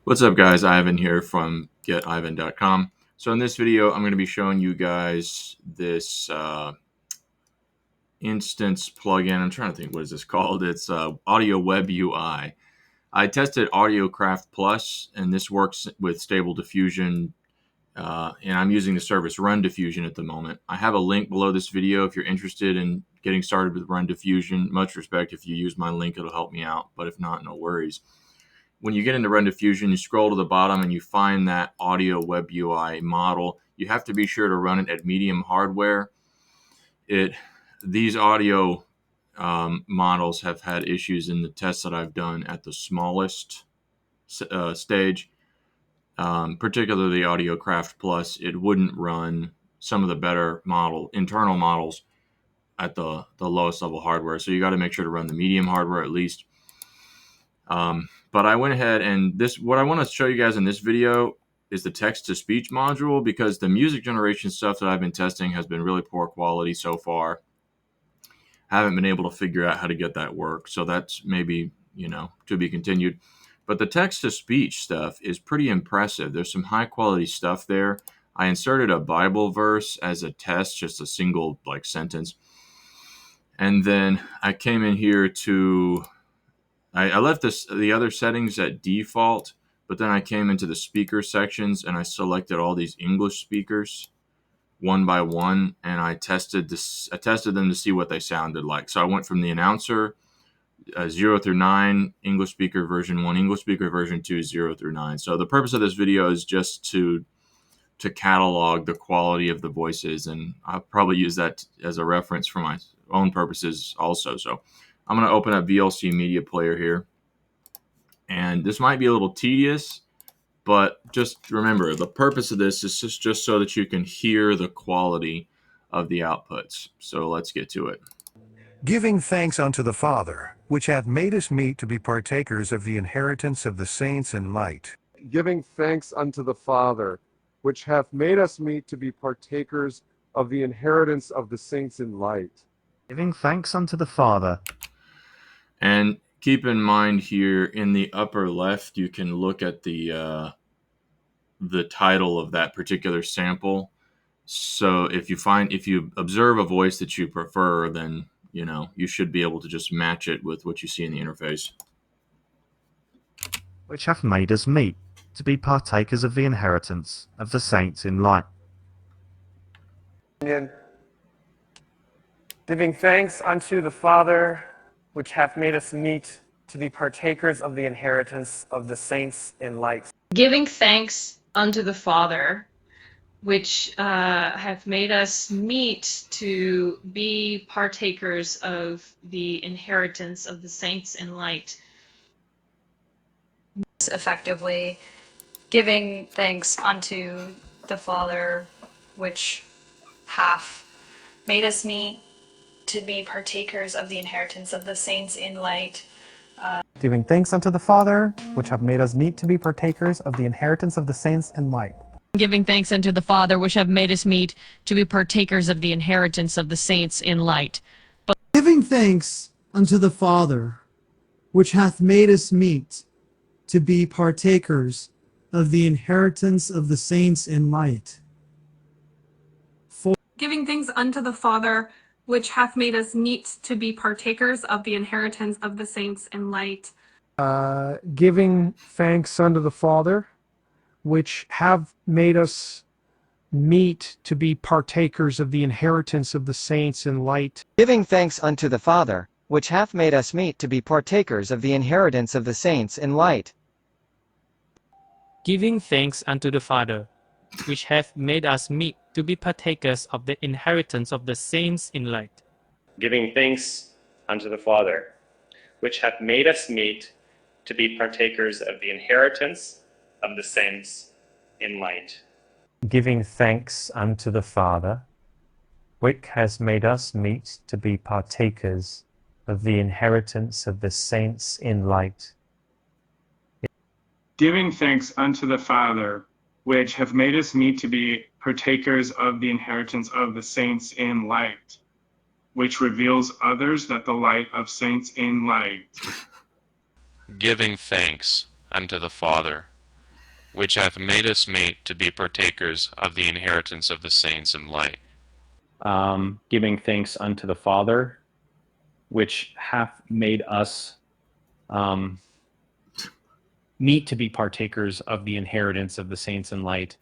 What's up, guys? Ivan here from getivan.com. So in this video, I'm going to be showing you guys this instance plugin. I'm trying to think, what is this called? It's Audio WebUI. I tested AudioCraft Plus, and this works with StableDiffusion, and I'm using the service RunDiffusion at the moment. I have a link below this video if you're interested in getting started with RunDiffusion. Much respect. If you use my link, it'll help me out, but if not, no worries. When you get into RunDiffusion, you scroll to the bottom and you find that Audio WebUI model. You have to be sure to run it at medium hardware. These audio models have had issues in the tests that I've done at the smallest stage, particularly AudioCraft Plus. It wouldn't run some of the better internal models at the lowest level hardware. So you got to make sure to run the medium hardware at least. But I went ahead and what I want to show you guys in this video is the text-to-speech module, because the music generation stuff that I've been testing has been really poor quality so far. I haven't been able to figure out how to get that work. So that's maybe, to be continued. But the text-to-speech stuff is pretty impressive. There's some high-quality stuff there. I inserted a Bible verse as a test, just a single sentence. And then I came in here to I left the other settings at default, but then I came into the speaker sections and I selected all these English speakers one by one, and I tested them to see what they sounded like. So I went from the announcer 0 through 9, English speaker version 1, English speaker version 2, 0 through 9. So the purpose of this video is just to catalog the quality of the voices, and I'll probably use that as a reference for my own purposes also. So I'm going to open up VLC Media Player here. And this might be a little tedious, but just remember, the purpose of this is just so that you can hear the quality of the outputs. So let's get to it. Giving thanks unto the Father, which hath made us meet to be partakers of the inheritance of the saints in light. Giving thanks unto the Father, which hath made us meet to be partakers of the inheritance of the saints in light. Giving thanks unto the Father. And keep in mind here in the upper left, you can look at the title of that particular sample. So if you observe a voice that you prefer, then you should be able to just match it with what you see in the interface. Which hath made us meet to be partakers of the inheritance of the saints in light. Giving thanks unto the Father, which hath made us meet to be partakers of the inheritance of the saints in light. Giving thanks unto the Father, which hath made us meet to be partakers of the inheritance of the saints in light. Effectively, giving thanks unto the Father, which hath made us meet to be partakers of the inheritance of the saints in light. Giving thanks unto the Father, which hath made us meet to be partakers of the inheritance of the saints in light. Giving thanks unto the Father, which hath made us meet to be partakers of the inheritance of the saints in light. Giving thanks unto the Father, which hath made us meet to be partakers of the inheritance of the saints in light. Giving thanks unto the Father, which hath made us meet to be partakers of the inheritance of the saints in light. Giving thanks unto the Father, which have made us meet to be partakers of the inheritance of the saints in light. Giving thanks unto the Father, which hath made us meet to be partakers of the inheritance of the saints in light. Giving thanks unto the Father, which hath made us meet to be partakers of the inheritance of the saints in light. Giving thanks unto the Father, which hath made us meet to be partakers of the inheritance of the saints in light. Giving thanks unto the Father, which has made us meet to be partakers of the inheritance of the saints in light. Giving thanks unto the Father, which hath made us meet to be partakers of the inheritance of the saints in light, which reveals others that the light of saints in light. Giving thanks unto the Father, which hath made us meet to be partakers of the inheritance of the saints in light. Giving thanks unto the Father, which hath made us meet to be partakers of the inheritance of the saints in light.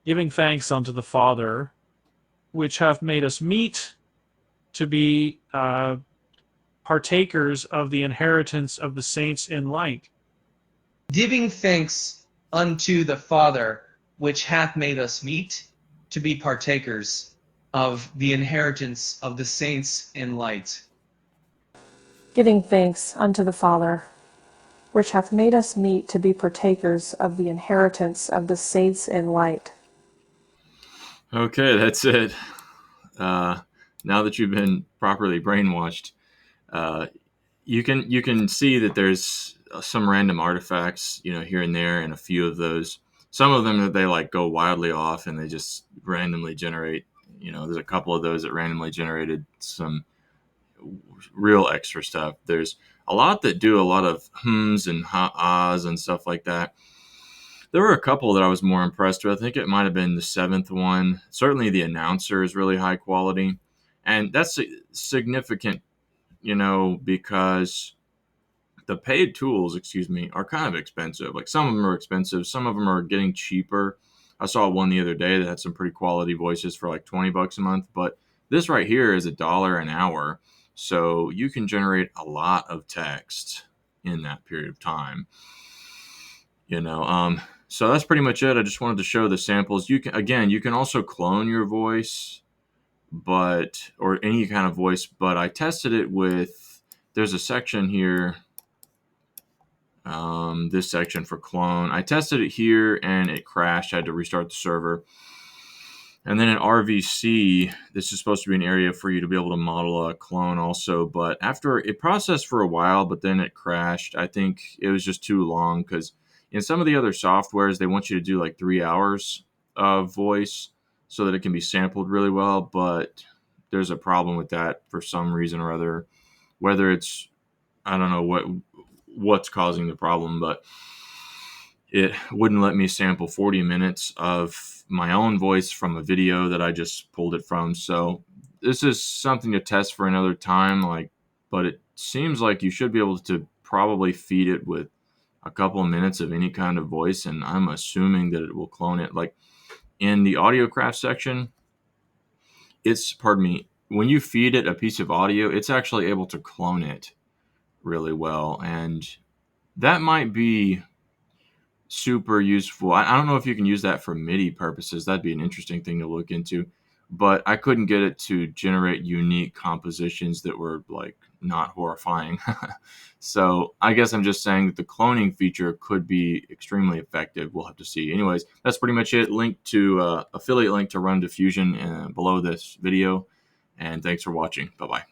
Giving thanks unto the Father, which hath made us meet to be partakers of the inheritance of the saints in light. Giving thanks unto the Father, which hath made us meet to be partakers of the inheritance of the saints in light. Giving thanks unto the Father, which hath made us meet to be partakers of the inheritance of the saints in light. Okay, that's it. Now that you've been properly brainwashed, you can see that there's some random artifacts, here and there, and a few of those. Some of them that they like go wildly off and they just randomly generate. There's a couple of those that randomly generated some real extra stuff. There's a lot that do a lot of hums and ahs and stuff like that. There were a couple that I was more impressed with. I think it might have been the seventh one. Certainly the announcer is really high quality. And that's significant, because the paid tools, are kind of expensive. Like some of them are expensive. Some of them are getting cheaper. I saw one the other day that had some pretty quality voices for like $20 a month. But this right here is $1 an hour. So you can generate a lot of text in that period of time. So that's pretty much it. I just wanted to show the samples. You can also clone your voice, or any kind of voice, but I tested it with, there's a section here, this section for clone. I tested it here and it crashed. I had to restart the server. And then in RVC, this is supposed to be an area for you to be able to model a clone also. But after it processed for a while, but then it crashed. I think it was just too long because in some of the other softwares, they want you to do like 3 hours of voice so that it can be sampled really well. But there's a problem with that for some reason or other. Whether it's, I don't know what's causing the problem, but it wouldn't let me sample 40 minutes of my own voice from a video that I just pulled it from. So this is something to test for another time, but it seems like you should be able to probably feed it with a couple of minutes of any kind of voice, and I'm assuming that it will clone it. Like in the audio craft section, when you feed it a piece of audio, it's actually able to clone it really well, and that might be super useful. I don't know if you can use that for MIDI purposes. That'd be an interesting thing to look into, but I couldn't get it to generate unique compositions that were like not horrifying. So I guess I'm just saying that the cloning feature could be extremely effective. We'll have to see. Anyways, that's pretty much it. Affiliate link to RunDiffusion below this video, and thanks for watching. Bye-bye.